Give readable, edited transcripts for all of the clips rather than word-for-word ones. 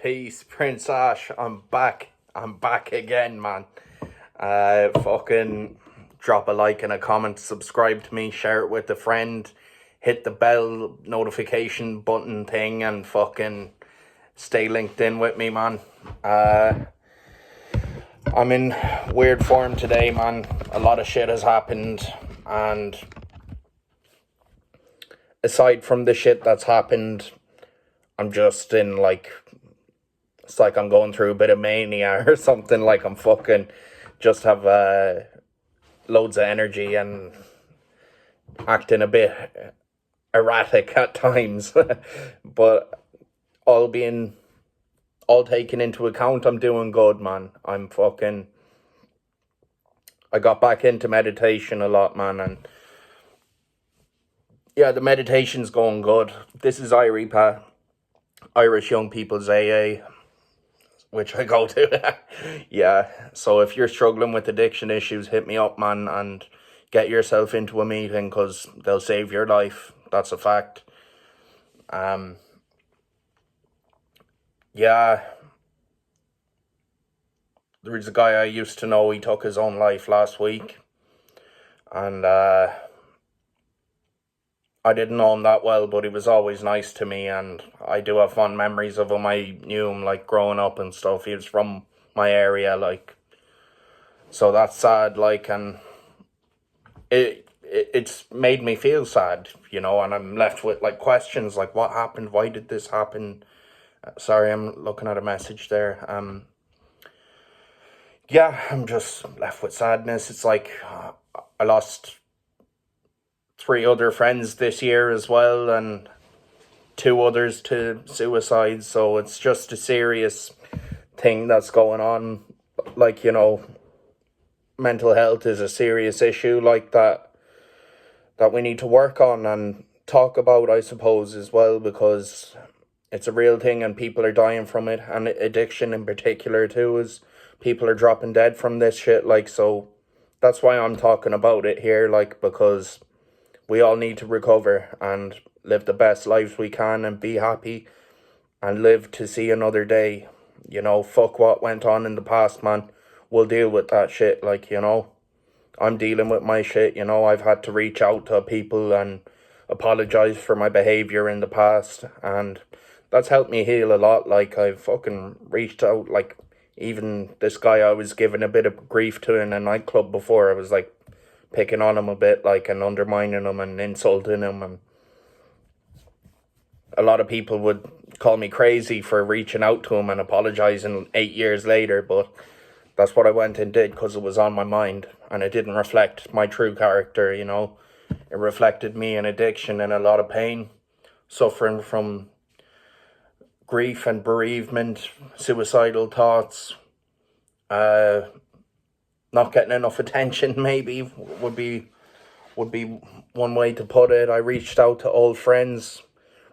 Peace, Prince Ash. I'm back. I'm back again, man. Fucking drop a like and a comment, subscribe to me, share it with a friend, hit the bell notification button thing, and fucking stay linked in with me, man. I'm in weird form today, man. A lot of shit has happened, and aside from the shit that's happened, I'm just in it's like I'm going through a bit of mania or something. Like I'm fucking just have loads of energy and acting a bit erratic at times. But all taken into account, I'm doing good, man. I got back into meditation a lot, man, and yeah, the meditation's going good. This is IREPA, Irish Young People's AA, which I go to. Yeah, so if you're struggling with addiction issues, hit me up, man, and get yourself into a meeting, because they'll save your life. That's a fact. Yeah, there was a guy I used to know, he took his own life last week, and I didn't know him that well, but he was always nice to me, and I do have fond memories of him. I knew him, like, growing up and stuff. He was from my area, like, so that's sad, like, and it's made me feel sad, and I'm left with, like, questions, like, what happened? Why did this happen? Sorry, I'm looking at a message there. Yeah, I'm just left with sadness. It's like, I lost 3 other friends this year as well, and 2 others to suicide, so it's just a serious thing that's going on. Like, mental health is a serious issue like that we need to work on and talk about, I suppose, as well, because it's a real thing and people are dying from it, and addiction in particular too, is people are dropping dead from this shit, like, so that's why I'm talking about it here, like, because we all need to recover and live the best lives we can and be happy and live to see another day. Fuck what went on in the past, man. We'll deal with that shit, like, I'm dealing with my shit, I've had to reach out to people and apologize for my behavior in the past, and that's helped me heal a lot. Like, I've fucking reached out, like, even this guy I was giving a bit of grief to in a nightclub before, I was, like, picking on him a bit, like, and undermining him and insulting him, and a lot of people would call me crazy for reaching out to him and apologizing 8 years later, but that's what I went and did because it was on my mind, and it didn't reflect my true character, It reflected me in addiction and a lot of pain, suffering from grief and bereavement, suicidal thoughts, not getting enough attention, maybe, would be one way to put it. I reached out to old friends,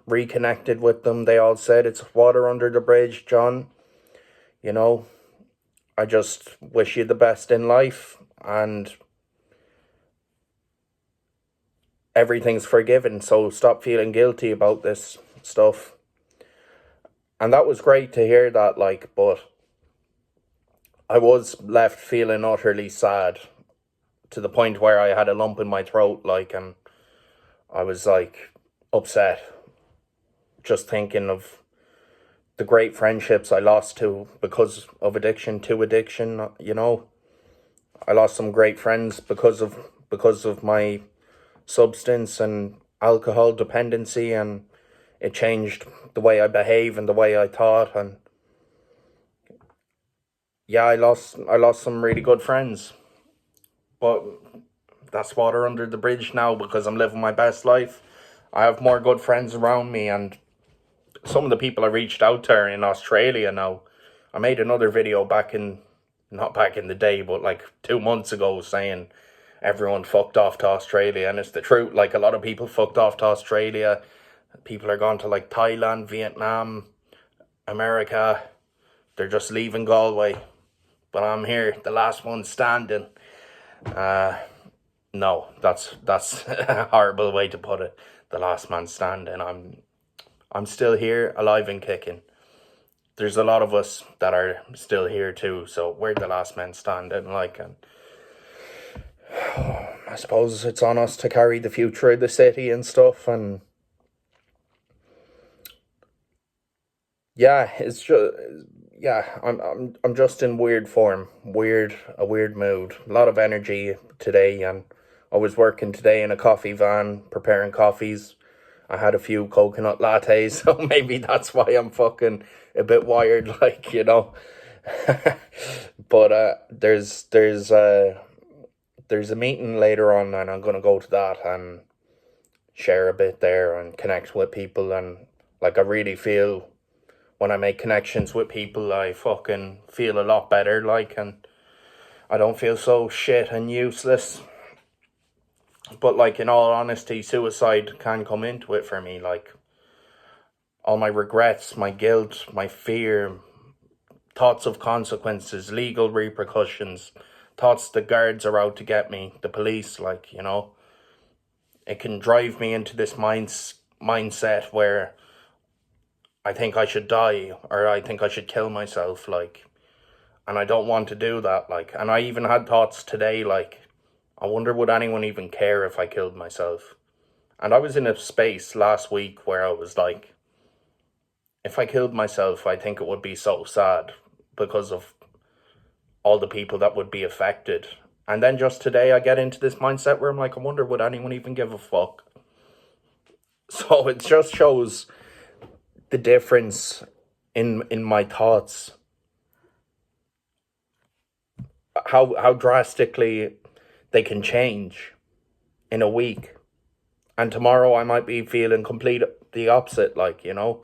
reconnected with them. They all said, it's water under the bridge, John. I just wish you the best in life, and everything's forgiven, so stop feeling guilty about this stuff. And that was great to hear that, like, but I was left feeling utterly sad, to the point where I had a lump in my throat, like, and I was, like, upset, just thinking of the great friendships I lost to because of addiction. I lost some great friends because of my substance and alcohol dependency, and it changed the way I behave and the way I thought, and yeah, I lost some really good friends, but that's water under the bridge now because I'm living my best life. I have more good friends around me, and some of the people I reached out to are in Australia now. I made another video not back in the day, but like 2 months ago, saying everyone fucked off to Australia, and it's the truth. Like, a lot of people fucked off to Australia. People are gone to, like, Thailand, Vietnam, America. They're just leaving Galway. But I'm here, the last one standing. No, that's a horrible way to put it. The last man standing. I'm still here, alive and kicking. there's a lot of us that are still here too, so we're the last men standing, like, and I suppose it's on us to carry the future of the city and stuff, and yeah, it's just yeah, I'm just in weird form, a weird mood, a lot of energy today, and I was working today in a coffee van preparing coffees. I had a few coconut lattes, so maybe that's why I'm fucking a bit wired, like, you know. But there's a meeting later on, and I'm gonna go to that and share a bit there and connect with people, and like I really feel when I make connections with people, I fucking feel a lot better, like, and I don't feel so shit and useless. But like, in all honesty, suicide can come into it for me, like all my regrets, my guilt, my fear, thoughts of consequences, legal repercussions, thoughts the guards are out to get me, the police, like, you know, it can drive me into this mindset where I think I should die, or I think I should kill myself, like, and I don't want to do that, like, and I even had thoughts today, like, I wonder would anyone even care if I killed myself? And I was in a space last week where I was like, if I killed myself, I think it would be so sad because of all the people that would be affected. And then just today I get into this mindset where I'm like, I wonder would anyone even give a fuck? So it just shows the difference in my thoughts, how drastically they can change in a week. And tomorrow I might be feeling the opposite, like, you know.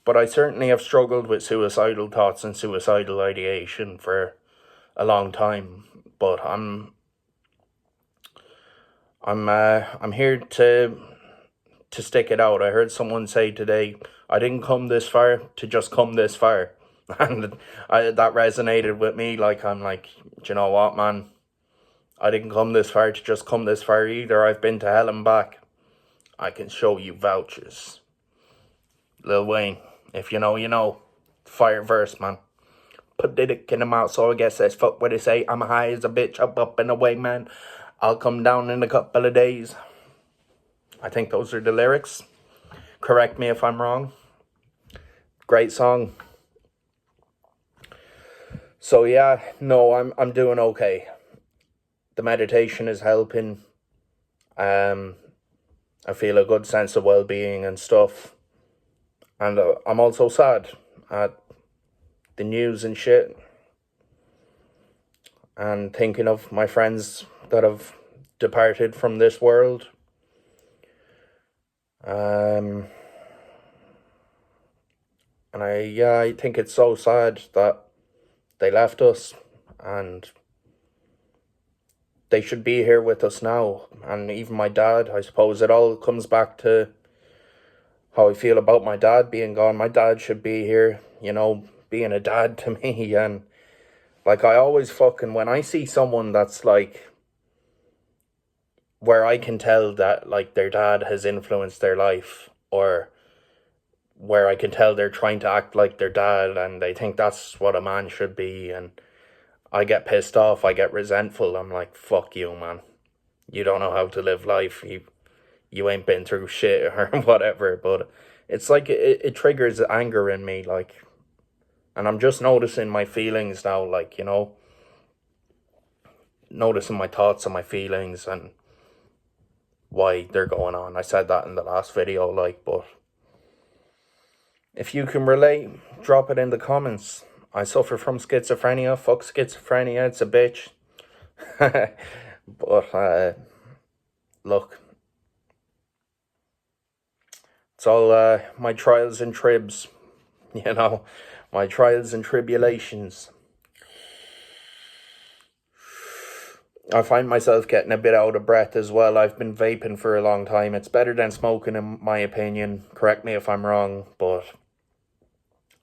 But I certainly have struggled with suicidal thoughts and suicidal ideation for a long time. But I'm here to stick it out. I heard someone say today, I didn't come this far to just come this far. And that resonated with me. Like, I'm like, do you know what, man? I didn't come this far to just come this far either. I've been to hell and back. I can show you vouchers. Lil Wayne, if you know, you know. Fire verse, man. Put the dick in the mouth, so I guess that's fuck what they say. I'm high as a bitch, up and away, man. I'll come down in a couple of days. I think those are the lyrics. Correct me if I'm wrong. Great song. So yeah, no, I'm doing okay. The meditation is helping. I feel a good sense of well-being and stuff. And I'm also sad at the news and shit. And thinking of my friends that have departed from this world. And I think it's so sad that they left us, and they should be here with us now. And even my dad, I suppose it all comes back to how I feel about my dad being gone. My dad should be here, you know, being a dad to me. And like, I always fucking, when I see someone that's like, where I can tell that like their dad has influenced their life, or where I can tell they're trying to act like their dad and they think that's what a man should be, and I get pissed off, I get resentful. I'm like, fuck you, man. You don't know how to live life. You ain't been through shit or whatever. But it's like it triggers anger in me, like, and I'm just noticing my feelings now, like, you know, noticing my thoughts and my feelings and why they're going on. I said that in the last video, like, but if you can relate, drop it in the comments. I suffer from schizophrenia. Fuck schizophrenia, it's a bitch. But look, it's all my trials and tribs, you know, my trials and tribulations. I find myself getting a bit out of breath as well. I've been vaping for a long time. It's better than smoking, in my opinion. Correct me if I'm wrong, but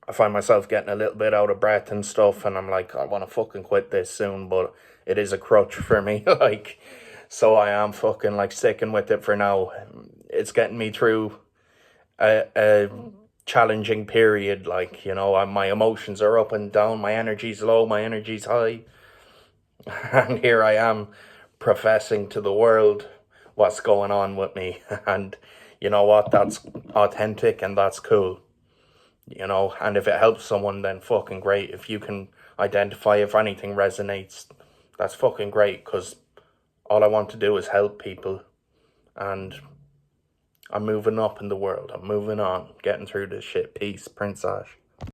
I find myself getting a little bit out of breath and stuff, and I'm like, I want to fucking quit this soon, but it is a crutch for me, like, so I am fucking like sticking with it for now. It's getting me through a challenging period. Like, my emotions are up and down, my energy's low, my energy's high. And here I am professing to the world what's going on with me. And you know what? That's authentic and that's cool. And if it helps someone, then fucking great. If you can identify, if anything resonates, that's fucking great, because all I want to do is help people. And I'm moving up in the world. I'm moving on, getting through this shit. Peace, Prince Ash.